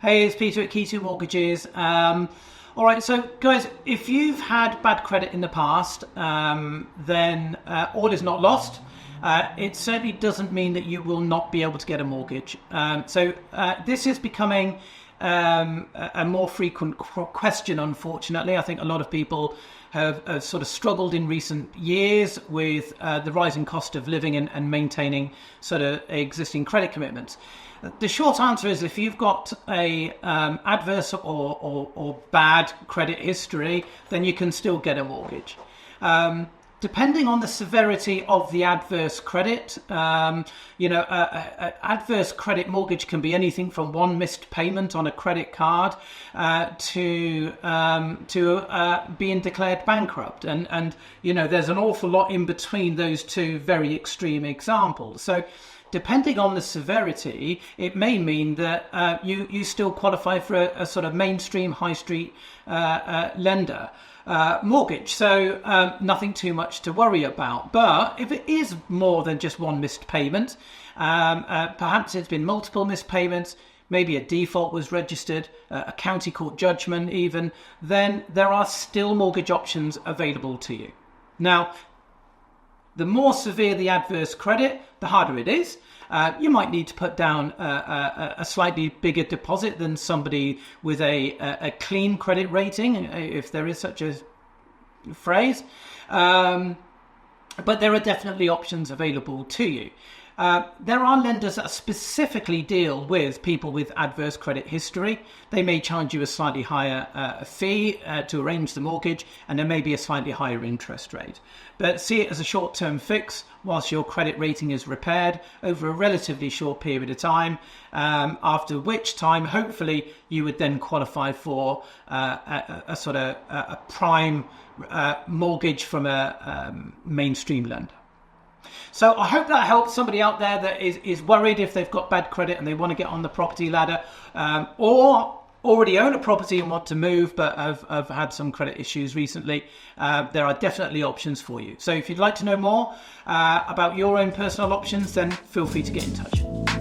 Hey, it's Peter at Key2 Mortgages. All right, so guys, if you've had bad credit in the past, then all is not lost. It certainly doesn't mean that you will not be able to get a mortgage. This is becoming a more frequent question, unfortunately. I think a lot of people have sort of struggled in recent years with the rising cost of living and maintaining sort of existing credit commitments. The short answer is if you've got a adverse or bad credit history, then you can still get a mortgage. Depending on the severity of the adverse credit, adverse credit mortgage can be anything from one missed payment on a credit card to being declared bankrupt. And there's an awful lot in between those two very extreme examples. So depending on the severity, it may mean that you still qualify for a sort of mainstream high street lender mortgage. So nothing too much to worry about. But if it is more than just one missed payment, perhaps it's been multiple missed payments, maybe a default was registered, a county court judgment even, then there are still mortgage options available to you. Now, the more severe the adverse credit, the harder it is. You might need to put down a slightly bigger deposit than somebody with a clean credit rating, if there is such a phrase. But there are definitely options available to you. There are lenders that specifically deal with people with adverse credit history. They may charge you a slightly higher fee to arrange the mortgage, and there may be a slightly higher interest rate. But see it as a short-term fix whilst your credit rating is repaired over a relatively short period of time, after which time, hopefully, you would then qualify for a sort of a prime mortgage from a mainstream lender. So I hope that helps somebody out there that is worried if they've got bad credit and they want to get on the property ladder, or already own a property and want to move but have had some credit issues recently. There are definitely options for you. So if you'd like to know more about your own personal options, then feel free to get in touch.